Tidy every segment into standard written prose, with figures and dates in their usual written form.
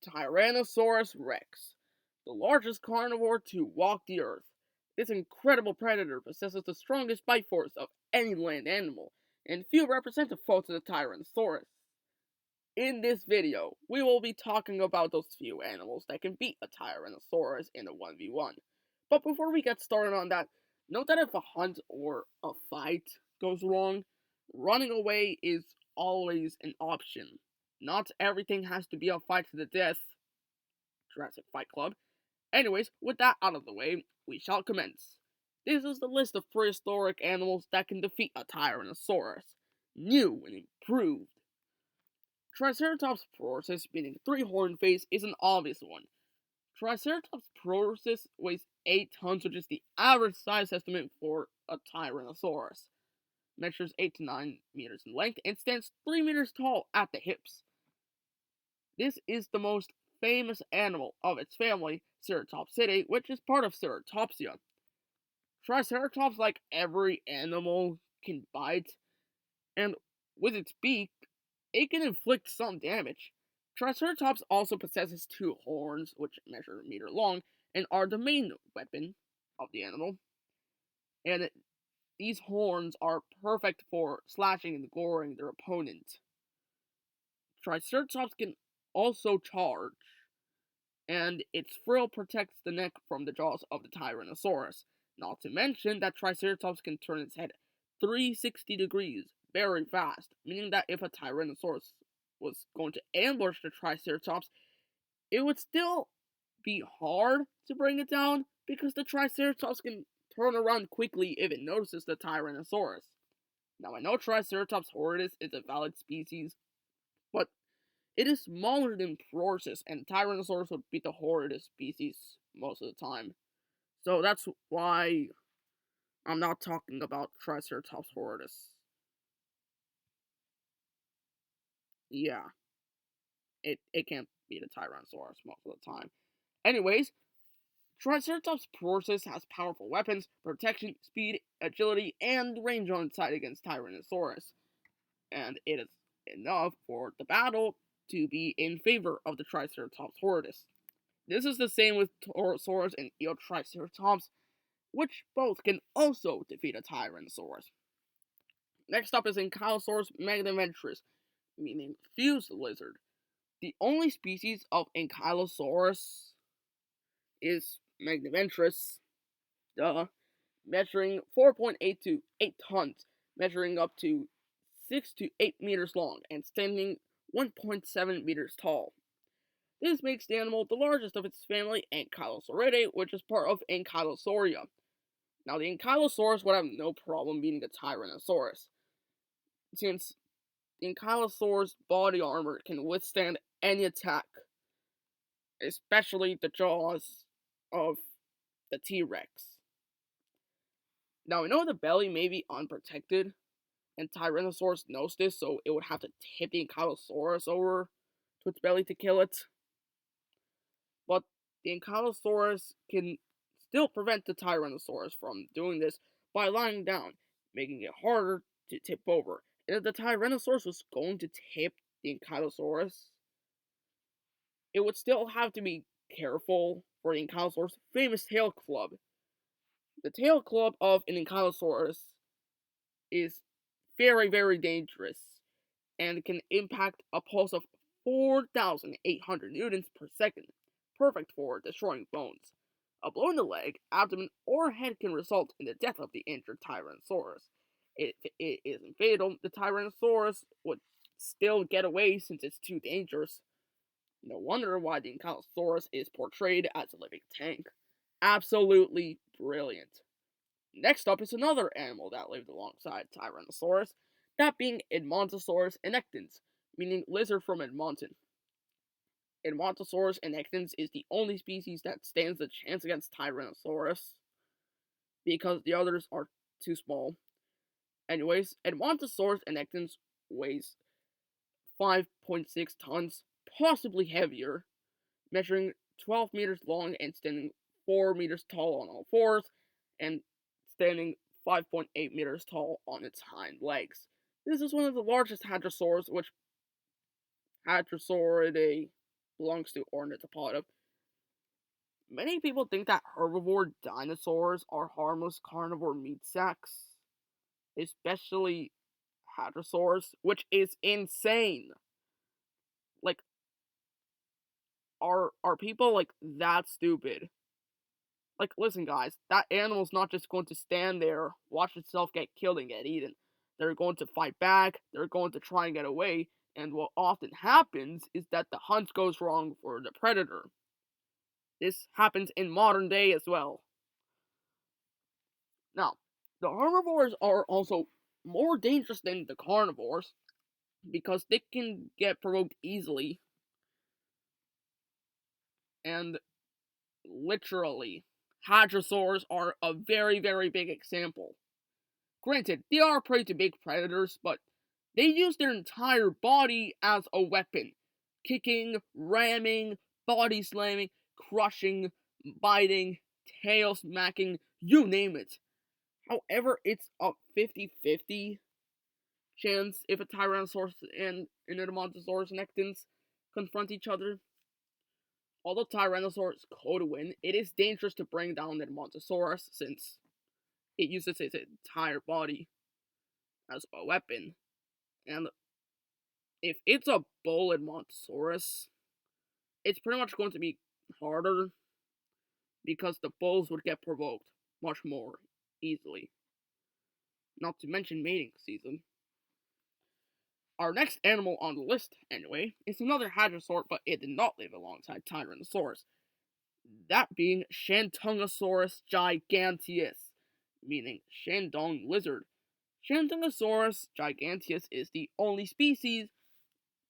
Tyrannosaurus rex, the largest carnivore to walk the earth. This incredible predator possesses the strongest bite force of any land animal, and few represent a foe to the Tyrannosaurus. In this video, we will be talking about those few animals that can beat a Tyrannosaurus in a 1v1. But before we get started on that, note that if a hunt or a fight goes wrong, running away is always an option. Not everything has to be a fight to the death. Jurassic Fight Club. Anyways, with that out of the way, we shall commence. This is the list of prehistoric animals that can defeat a Tyrannosaurus. New and improved. Triceratops prorsus, meaning three-horned face, is an obvious one. Triceratops prorsus weighs 8 tons, which is the average size estimate for a Tyrannosaurus. Measures 8 to 9 meters in length and stands 3 meters tall at the hips. This is the most famous animal of its family, Ceratopsidae, which is part of Ceratopsia. Triceratops, like every animal, can bite, and with its beak, it can inflict some damage. Triceratops also possesses 2 horns, which measure a meter long, and are the main weapon of the animal. And these horns are perfect for slashing and goring their opponent. Triceratops can also charge, and its frill protects the neck from the jaws of the Tyrannosaurus. Not to mention that Triceratops can turn its head 360 degrees very fast, meaning that if a Tyrannosaurus was going to ambush the Triceratops, it would still be hard to bring it down because the Triceratops can turn around quickly if it notices the Tyrannosaurus. Now, I know Triceratops horridus is a valid species, but it is smaller than Prorsus, and Tyrannosaurus would be the horridus species most of the time. So that's why I'm not talking about Triceratops horridus. Yeah, it can't beat a Tyrannosaurus most of the time. Anyways, Triceratops prorsus has powerful weapons, protection, speed, agility, and range on its side against Tyrannosaurus. And it is enough for the battle to be in favor of the Triceratops horridus. This is the same with Torosaurus and Eotriceratops, which both can also defeat a Tyrannosaurus. Next up is Ankylosaurus magniventris, meaning fused lizard. The only species of Ankylosaurus is magniventris, measuring 4.8 to 8 tons, measuring up to 6 to 8 meters long, and standing 1.7 meters tall. This makes the animal the largest of its family, Ankylosauridae, which is part of Ankylosauria. Now, the Ankylosaurus would have no problem beating a Tyrannosaurus, since the Ankylosaurus body armor can withstand any attack, especially the jaws of the T-Rex. Now, I know the belly may be unprotected, and Tyrannosaurus knows this, so it would have to tip the Ankylosaurus over to its belly to kill it. But the Ankylosaurus can still prevent the Tyrannosaurus from doing this by lying down, making it harder to tip over. And if the Tyrannosaurus was going to tip the Ankylosaurus, it would still have to be careful for the Ankylosaurus' famous tail club. The tail club of an Ankylosaurus is very, very dangerous and can impact a pulse of 4,800 newtons per second, perfect for destroying bones. A blow in the leg, abdomen, or head can result in the death of the injured Tyrannosaurus. If it isn't fatal, the Tyrannosaurus would still get away since it's too dangerous. No wonder why the Ankylosaurus is portrayed as a living tank. Absolutely brilliant. Next up is another animal that lived alongside Tyrannosaurus, that being Edmontosaurus annectens, meaning lizard from Edmonton. Edmontosaurus annectens is the only species that stands a chance against Tyrannosaurus, because the others are too small. Anyways, Edmontosaurus annectens weighs 5.6 tons, possibly heavier, measuring 12 meters long and standing 4 meters tall on all fours, and standing 5.8 meters tall on its hind legs. This is one of the largest hadrosaurs, which Hadrosauridae belongs to ornithopoda. Many people think that herbivore dinosaurs are harmless carnivore meat sacks, especially hadrosaurs, which is insane. Like, are people like that stupid? Like, listen, guys, that animal's not just going to stand there, watch itself get killed and get eaten. They're going to fight back, they're going to try and get away, and what often happens is that the hunt goes wrong for the predator. This happens in modern day as well. Now, the herbivores are also more dangerous than the carnivores because they can get provoked easily and literally. Hadrosaurs are a very, very big example. Granted, they are prey to big predators, but they use their entire body as a weapon. Kicking, ramming, body slamming, crushing, biting, tail smacking, you name it. However, it's a 50-50 chance if a Tyrannosaurus and an Edmontosaurus nectans confront each other. Although Tyrannosaurus could win, it is dangerous to bring down the Edmontosaurus since it uses its entire body as a weapon. And if it's a bull Edmontosaurus, it's pretty much going to be harder because the bulls would get provoked much more easily. Not to mention mating season. Our next animal on the list, anyway, is another hadrosaur, but it did not live alongside Tyrannosaurus. That being Shantungosaurus giganteus, meaning Shandong lizard. Shantungosaurus giganteus is the only species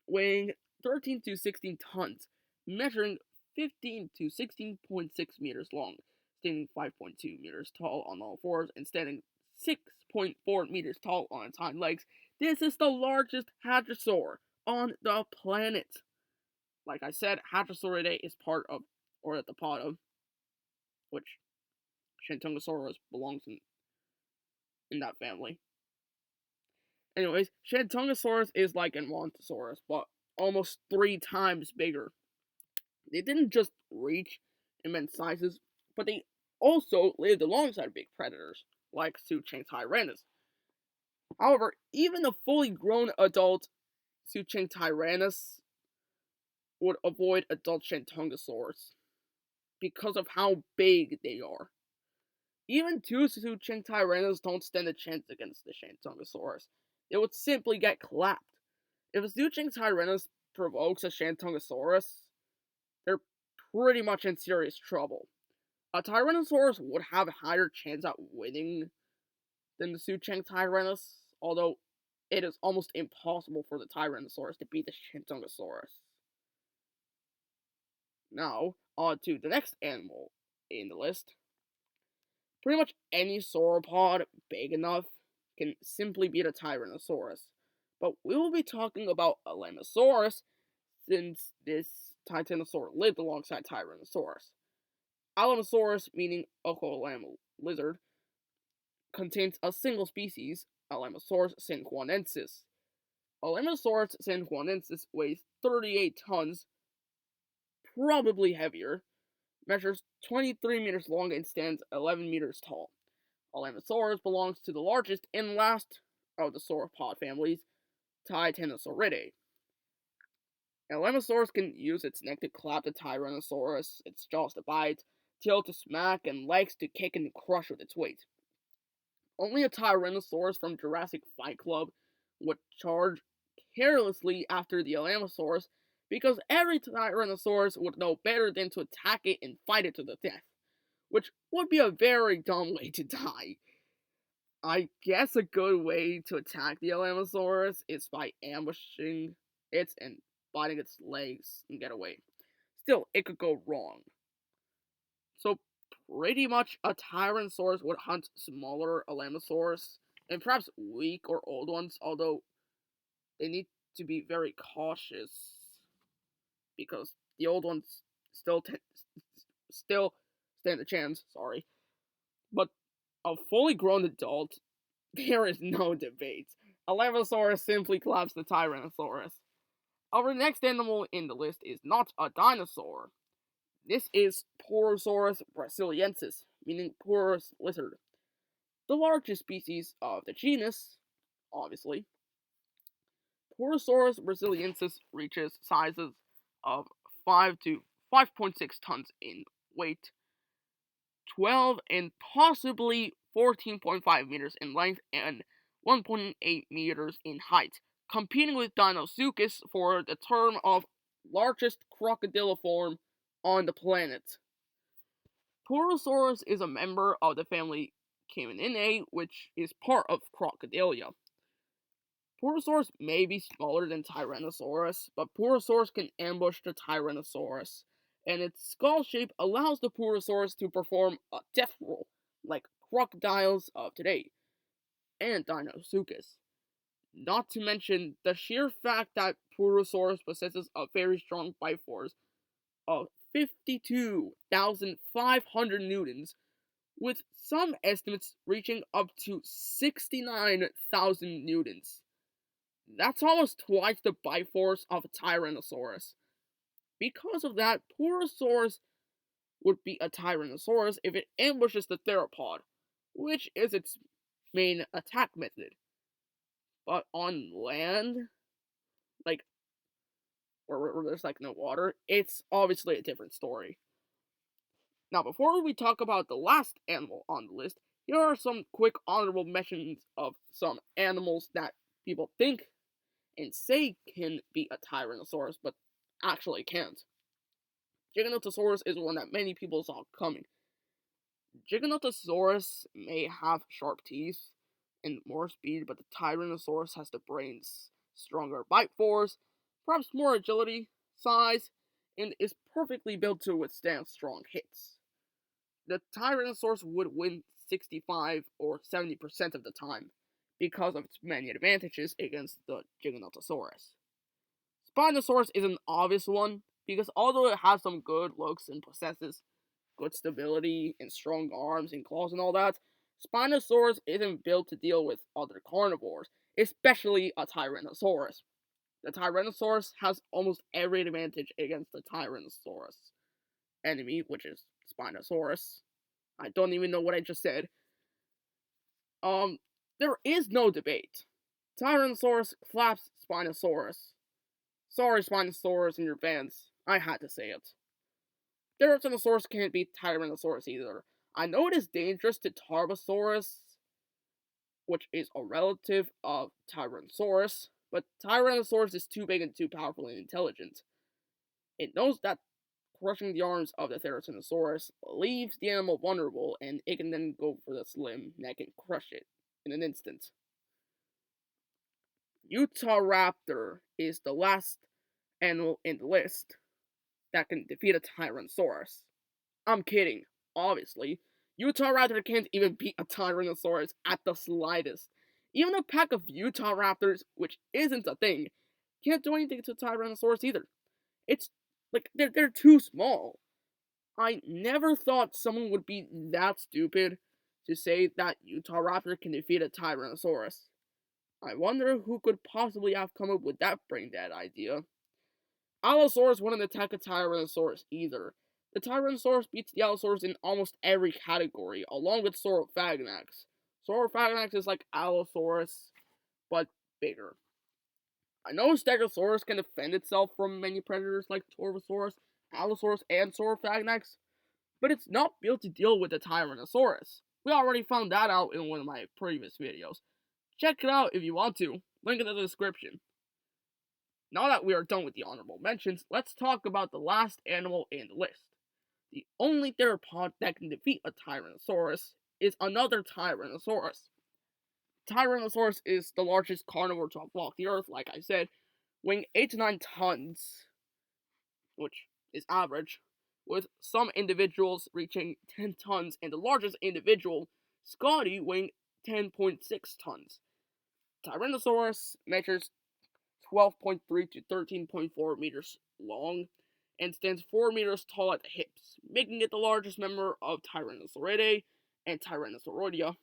weighing 13 to 16 tons, measuring 15 to 16.6 meters long, standing 5.2 meters tall on all fours, and standing 6.4 meters tall on its hind legs. This is the largest hadrosaur on the planet. Like I said, Hadrosauridae is part of Ornithopoda, which Shantungosaurus belongs in that family. Anyways, Shantungosaurus is like Edmontosaurus, but almost 3 times bigger. They didn't just reach immense sizes, but they also lived alongside big predators, like Sucheng tyrannus. However, even the fully grown adult Sucheng tyrannus would avoid adult Shantungosaurus because of how big they are. Even two Sucheng tyrannus don't stand a chance against the Shantungosaurus. They would simply get clapped. If a Sucheng tyrannus provokes a Shantungosaurus, they're pretty much in serious trouble. A Tyrannosaurus would have a higher chance at winning than the Sucheng tyrannus, although it is almost impossible for the Tyrannosaurus to beat the Shantungosaurus. Now, on to the next animal in the list. Pretty much any sauropod big enough can simply beat a Tyrannosaurus, but we will be talking about Alamosaurus since this titanosaur lived alongside Tyrannosaurus. Alamosaurus, meaning Ochoalamo lizard, contains a single species, Alamosaurus sanjuanensis. Alamosaurus sanjuanensis weighs 38 tons, probably heavier, measures 23 meters long, and stands 11 meters tall. Alamosaurus belongs to the largest and last of the sauropod families, Titanosauridae. Alamosaurus can use its neck to clap the Tyrannosaurus, its jaws to bite, tail to smack, and legs to kick and crush with its weight. Only a Tyrannosaurus from Jurassic Fight Club would charge carelessly after the Alamosaurus because every Tyrannosaurus would know better than to attack it and fight it to the death, which would be a very dumb way to die. I guess a good way to attack the Alamosaurus is by ambushing it and biting its legs and get away. Still, it could go wrong. So, pretty much a Tyrannosaurus would hunt smaller Alamosaurus, and perhaps weak or old ones, although they need to be very cautious because the old ones still stand a chance, sorry. But a fully grown adult, there is no debate. Alamosaurus simply claps the Tyrannosaurus. Our next animal in the list is not a dinosaur. This is Porosaurus brasiliensis, meaning porous lizard, the largest species of the genus, obviously. Porosaurus brasiliensis reaches sizes of 5 to 5.6 tons in weight, 12 and possibly 14.5 meters in length, and 1.8 meters in height, competing with Deinosuchus for the term of largest crocodiliform on the planet. Porosaurus is a member of the family Camininae, which is part of Crocodilia. Porosaurus may be smaller than Tyrannosaurus, but Porosaurus can ambush the Tyrannosaurus, and its skull shape allows the Porosaurus to perform a death roll, like crocodiles of today, and Deinosuchus. Not to mention the sheer fact that Porosaurus possesses a very strong bite force of 52,500 newtons, with some estimates reaching up to 69,000 newtons. That's almost twice the bite force of a Tyrannosaurus. Because of that, Porosaurus would be a Tyrannosaurus if it ambushes the theropod, which is its main attack method. But on land, like where there's like no water, it's obviously a different story. Now, before we talk about the last animal on the list, here are some quick honorable mentions of some animals that people think and say can be a Tyrannosaurus, but actually can't. Giganotosaurus is one that many people saw coming. Giganotosaurus may have sharp teeth and more speed, but the Tyrannosaurus has the brain's stronger bite force, perhaps more agility, size, and is perfectly built to withstand strong hits. The Tyrannosaurus would win 65 or 70% of the time because of its many advantages against the Giganotosaurus. Spinosaurus is an obvious one because although it has some good looks and possesses good stability and strong arms and claws and all that, Spinosaurus isn't built to deal with other carnivores, especially a Tyrannosaurus. The Tyrannosaurus has almost every advantage against the Tyrannosaurus enemy, which is Spinosaurus. I don't even know what I just said. There is no debate. Tyrannosaurus claps Spinosaurus. Sorry, Spinosaurus and your fans. I had to say it. Tyrannosaurus can't beat Tyrannosaurus either. I know it is dangerous to Tarbosaurus, which is a relative of Tyrannosaurus, but Tyrannosaurus is too big and too powerful and intelligent. It knows that crushing the arms of the Tyrannosaurus leaves the animal vulnerable, and it can then go for the slim neck and crush it in an instant. Utahraptor is the last animal in the list that can defeat a Tyrannosaurus. I'm kidding, obviously. Utahraptor can't even beat a Tyrannosaurus at the slightest. Even a pack of Utahraptors, which isn't a thing, can't do anything to Tyrannosaurus either. It's like they're too small. I never thought someone would be that stupid to say that Utahraptor can defeat a Tyrannosaurus. I wonder who could possibly have come up with that brain dead idea. Allosaurus wouldn't attack a Tyrannosaurus either. The Tyrannosaurus beats the Allosaurus in almost every category, along with Saurophaganax. Saurophaganax is like Allosaurus, but bigger. I know Stegosaurus can defend itself from many predators like Torvosaurus, Allosaurus, and Saurophaganax, but it's not built to deal with the Tyrannosaurus. We already found that out in one of my previous videos. Check it out if you want to. Link in the description. Now that we are done with the honorable mentions, let's talk about the last animal in the list. The only theropod that can defeat a Tyrannosaurus is another Tyrannosaurus. Tyrannosaurus is the largest carnivore to have walked the earth, like I said, weighing 8 to 9 tons, which is average, with some individuals reaching 10 tons, and the largest individual, Scotty, weighing 10.6 tons. Tyrannosaurus measures 12.3 to 13.4 meters long and stands 4 meters tall at the hips, making it the largest member of Tyrannosauridae and Tyrannosauroidea,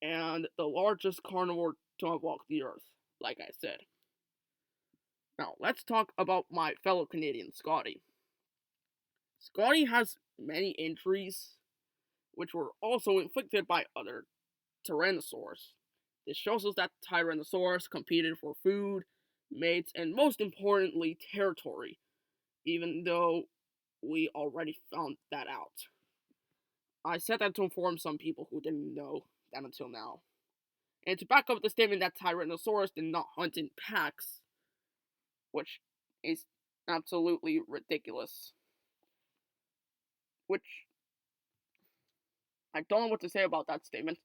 and the largest carnivore to have walked the earth, like I said. Now, let's talk about my fellow Canadian, Scotty. Scotty has many injuries, which were also inflicted by other Tyrannosaurs. This shows us that Tyrannosaurus competed for food, mates, and most importantly, territory, even though we already found that out. I said that to inform some people who didn't know that until now. And to back up the statement that Tyrannosaurus did not hunt in packs, which is absolutely ridiculous. Which I don't know what to say about that statement.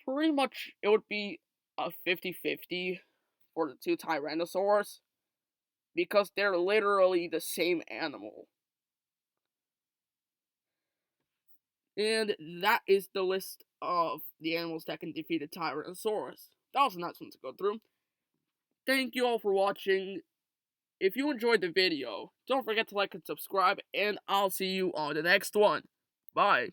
Pretty much it would be a 50-50 for the two Tyrannosaurs because they're literally the same animal. And that is the list of the animals that can defeat a Tyrannosaurus. That was a nice one to go through. Thank you all for watching. If you enjoyed the video, don't forget to like and subscribe, and I'll see you on the next one. Bye.